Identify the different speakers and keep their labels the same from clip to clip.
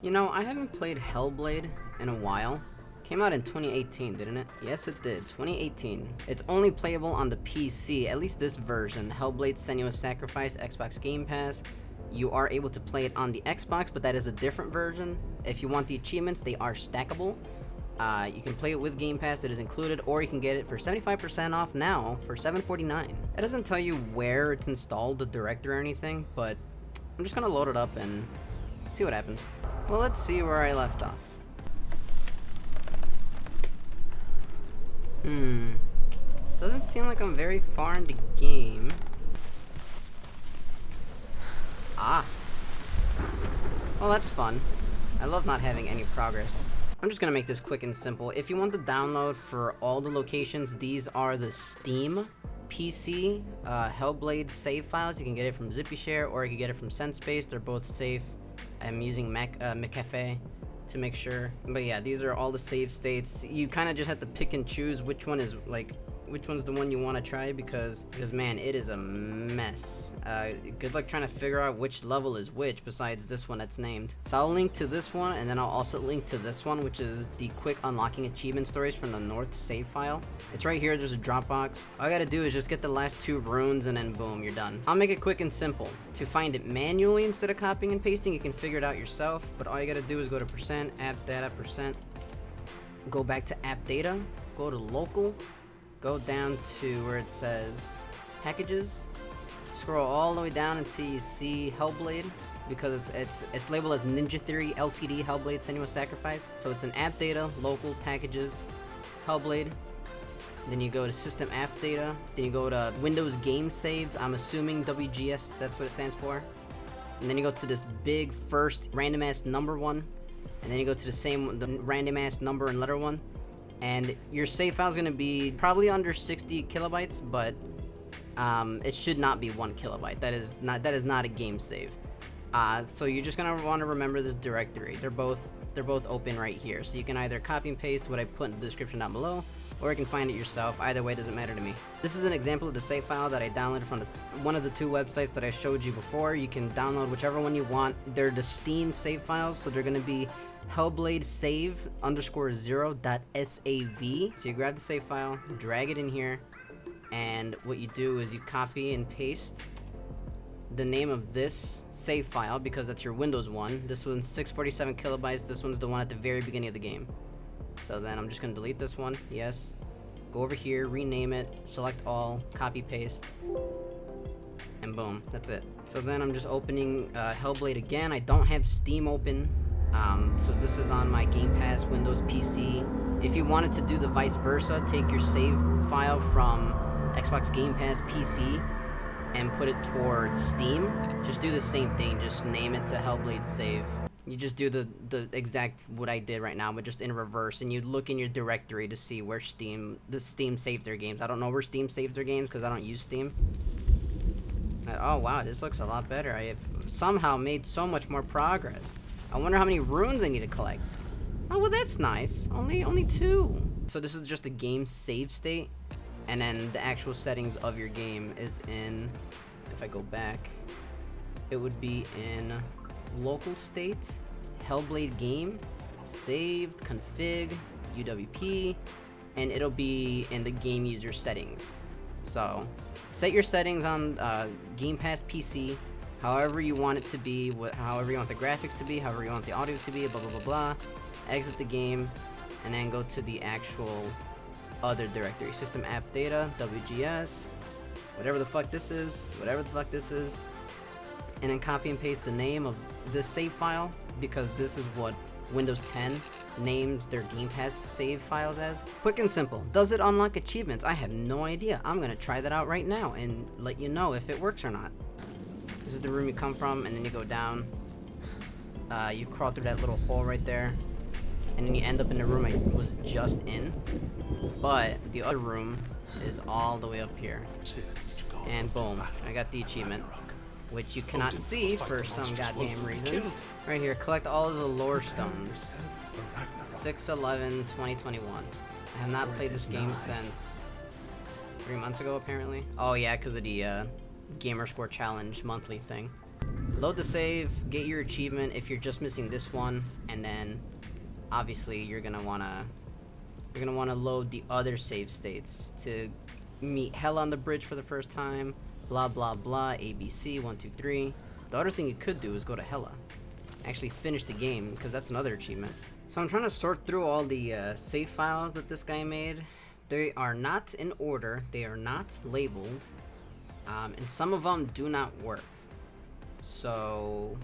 Speaker 1: You know, I haven't played Hellblade in a while. Came out in 2018, didn't it? Yes, it did. 2018. It's only playable on the PC, at least this version. Hellblade Senua Sacrifice, Xbox Game Pass. You are able to play it on the Xbox, but that is a different version. If you want the achievements, they are stackable. You can play it with Game Pass, that is included, or you can get it for 75% off now for $7.49. It doesn't tell you where it's installed, the directory or anything, but I'm just gonna load it up and see what happens. Well, let's see where I left off. Doesn't seem like I'm very far into game. Ah. Well, that's fun. I love not having any progress. I'm just gonna make this quick and simple. If you want the download for all the locations, these are the Steam PC Hellblade save files. You can get it from ZippyShare or you can get it from SenseSpace. They're both safe. I'm using McAfee to make sure. But yeah, these are all the save states. You kind of just have to pick and choose which one is which one's the one you want to try because man, it is a mess. Good luck trying to figure out which level is which besides this one that's named. So I'll link to this one and then I'll also link to this one, which is the quick unlocking achievement stories from the North save file. It's right here. There's a Dropbox. All I gotta do is just get the last 2 runes and then boom, you're done. I'll make it quick and simple. To find it manually instead of copying and pasting, you can figure it out yourself, but all you gotta do is go to %, go back to AppData, go to local, go down to where it says packages, scroll all the way down until you see Hellblade, because it's labeled as Ninja Theory Ltd Hellblade Senua Sacrifice. So it's an AppData, local, packages, Hellblade. Then you go to SystemAppData. Then you go to Windows Game Saves. I'm assuming WGS, that's what it stands for. And then you go to this big first random ass number one. And then you go to the random ass number and letter one. And your save file is going to be probably under 60 kilobytes, but it should not be 1 kilobyte. That is not a game save. So you're just going to want to remember this directory. They're both open right here. So you can either copy and paste what I put in the description down below, or you can find it yourself. Either way, doesn't matter to me. This is an example of the save file that I downloaded from one of the 2 websites that I showed you before. You can download whichever one you want. They're the Steam save files, so they're going to be Hellblade save _0.sav. So you grab the save file, drag it in here, and what you do is you copy and paste the name of this save file because that's your Windows one. This one's 647 kilobytes. This one's the one at the very beginning of the game. So then I'm just gonna delete this one. Yes. Go over here, rename it, select all, copy paste, and boom, that's it. So then I'm just opening Hellblade again. I don't have Steam open. So this is on my Game Pass Windows PC. If you wanted to do the vice versa, take your save file from Xbox Game Pass PC and put it towards Steam. Just do the same thing, just name it to Hellblade save. You just do the exact what I did right now, but just in reverse, and you look in your directory to see where Steam saves their games. I don't know where Steam saves their games because I don't use Steam. Oh wow, this looks a lot better. I have somehow made so much more progress. I wonder how many runes I need to collect. Oh, well, that's nice. Only 2. So this is just a game save state, and then the actual settings of your game is in, if I go back, it would be in local state, Hellblade game, saved, config, UWP, and it'll be in the game user settings. So set your settings on Game Pass PC, however you want it to be, however you want the graphics to be, however you want the audio to be, blah blah blah blah. Exit the game, and then go to the actual other directory, SystemAppData, WGS, whatever the fuck this is, and then copy and paste the name of this save file, because this is what Windows 10 names their Game Pass save files as. Quick and simple. Does it unlock achievements? I have no idea. I'm gonna try that out right now and let you know if it works or not. This is the room you come from, and then you go down. You crawl through that little hole right there, and then you end up in the room I was just in. But the other room is all the way up here. And boom, I got the achievement, which you cannot see for some goddamn reason. Right here, collect all of the lorestones. 6/11/2021. I have not played this game since 3 months ago, apparently. Oh yeah, because of the Gamerscore Challenge monthly thing. Load the save, get your achievement if you're just missing this one, and then obviously you're gonna wanna load the other save states to meet hell on the bridge for the first time, blah blah blah, ABC 1 2 3. The other thing you could do is go to Hella, actually finish the game, because that's another achievement. So I'm trying to sort through all the save files that this guy made. They are not in order, they are not labeled, and some of them do not work. So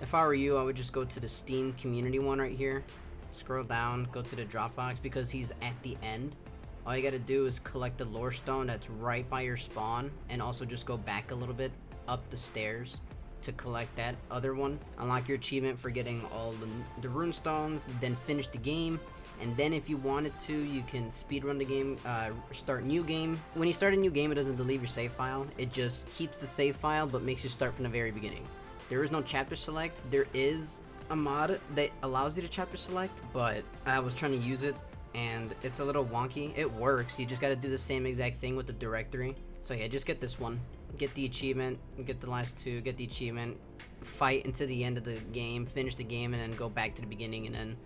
Speaker 1: if I were you, I would just go to the Steam community one right here, scroll down, go to the Dropbox, because he's at the end. All you gotta do is collect the lore stone that's right by your spawn, and also just go back a little bit up the stairs to collect that other one. Unlock your achievement for getting all the rune stones, then finish the game. And then if you wanted to, you can speedrun the game, start new game. When you start a new game, it doesn't delete your save file. It just keeps the save file, but makes you start from the very beginning. There is no chapter select. There is a mod that allows you to chapter select, but I was trying to use it, and it's a little wonky. It works, you just gotta do the same exact thing with the directory. So yeah, just get this one. Get the achievement, get the last two, get the achievement, fight into the end of the game, finish the game, and then go back to the beginning, and then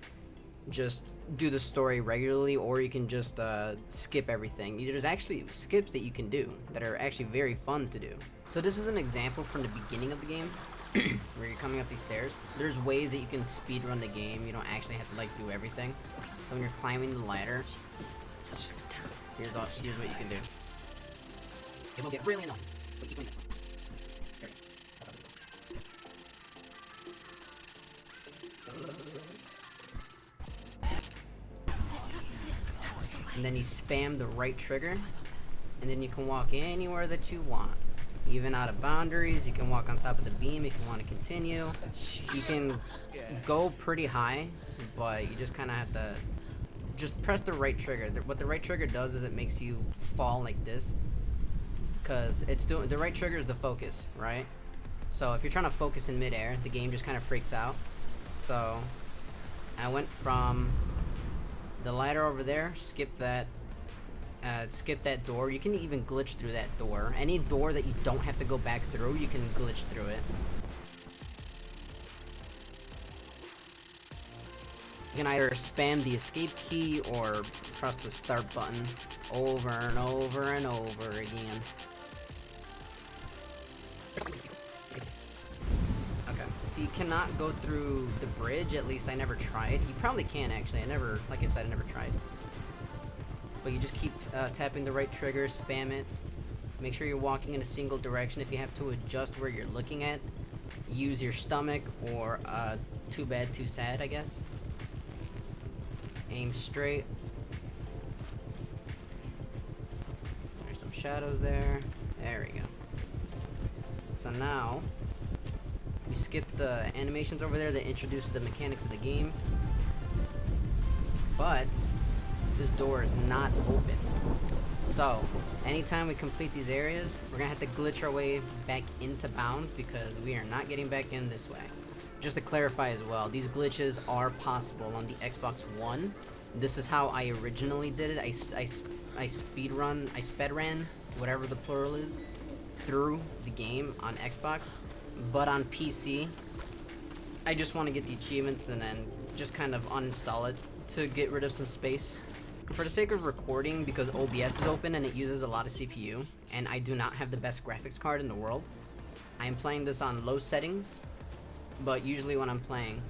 Speaker 1: just do the story regularly, or you can just skip everything. There's actually skips that you can do that are actually very fun to do. So this is an example from the beginning of the game where you're coming up these stairs. There's ways that you can speedrun the game. You don't actually have to like do everything. So when you're climbing the ladder, here's what you can do. It will get really annoying, but keep doing this. And then you spam the right trigger, and then you can walk anywhere that you want. Even out of boundaries, you can walk on top of the beam if you want to continue. You can go pretty high, but you just kind of have to just press the right trigger. What the right trigger does is it makes you fall like this, because it's doing the right trigger is the focus, right? So if you're trying to focus in midair, the game just kind of freaks out. So I went from the ladder over there, skip that door. You can even glitch through that door. Any door that you don't have to go back through, you can glitch through it. You can either spam the escape key or press the start button over and over and over again. Okay, so you cannot go through the bridge, at least I never tried. You probably can actually, like I said, I never tried. But you just keep tapping the right trigger, spam it. Make sure you're walking in a single direction. If you have to adjust where you're looking at, use your stomach or too bad, too sad, I guess. Aim straight. There's some shadows there. There we go. So now, we skip the animations over there that introduces the mechanics of the game. But this door is not open. So, anytime we complete these areas, we're gonna have to glitch our way back into bounds because we are not getting back in this way. Just to clarify as well, these glitches are possible on the Xbox One. This is how I originally did it. I spedran, whatever the plural is, through the game on Xbox. But on PC, I just want to get the achievements and then just kind of uninstall it to get rid of some space. For the sake of recording, because OBS is open and it uses a lot of CPU, and I do not have the best graphics card in the world, I am playing this on low settings, but usually when I'm playing,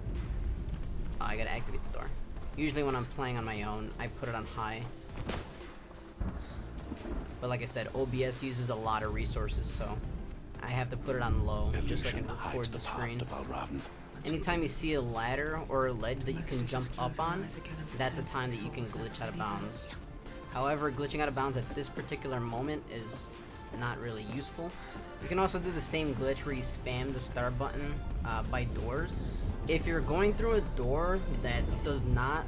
Speaker 1: I gotta activate the door. Usually when I'm playing on my own, I put it on high. But like I said, OBS uses a lot of resources, so I have to put it on low, just so I can record the screen. Anytime you see a ladder or a ledge that you can jump up on, that's a time that you can glitch out of bounds. However, glitching out of bounds at this particular moment is not really useful. You can also do the same glitch where you spam the start button by doors. If you're going through a door that does not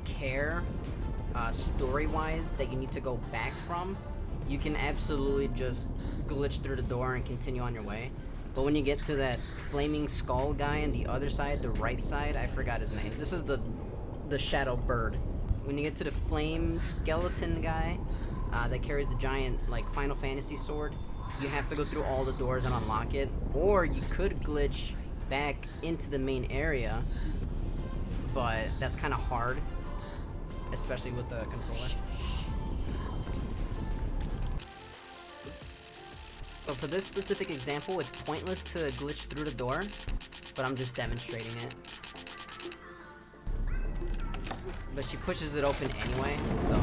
Speaker 1: care story-wise that you need to go back from, you can absolutely just glitch through the door and continue on your way. But when you get to that flaming skull guy on the other side, the right side, I forgot his name. This is the shadow bird. When you get to the flame skeleton guy that carries the giant like Final Fantasy sword, you have to go through all the doors and unlock it, or you could glitch back into the main area, but that's kind of hard, especially with the controller. So for this specific example, it's pointless to glitch through the door, but I'm just demonstrating it. But she pushes it open anyway, so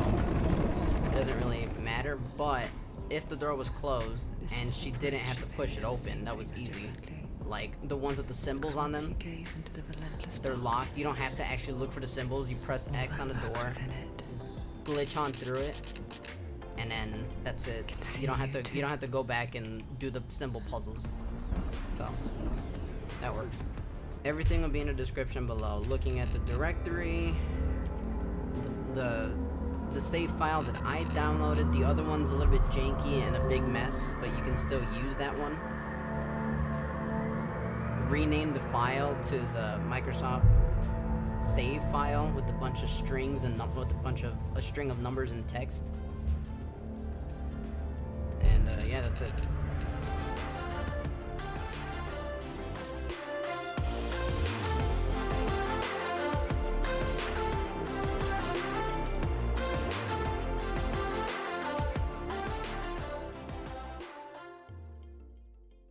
Speaker 1: it doesn't really matter. But if the door was closed and she didn't have to push it open, that was easy. Like the ones with the symbols on them, they're locked. You don't have to actually look for the symbols. You press X on the door, glitch on through it, and then that's it. You don't have to go back and do the symbol puzzles. So that works. Everything will be in the description below. Looking at the directory, the save file that I downloaded, the other one's a little bit janky and a big mess, but you can still use that one. Rename the file to the Microsoft save file with a bunch of strings and with a string of numbers and text. And yeah, that's it.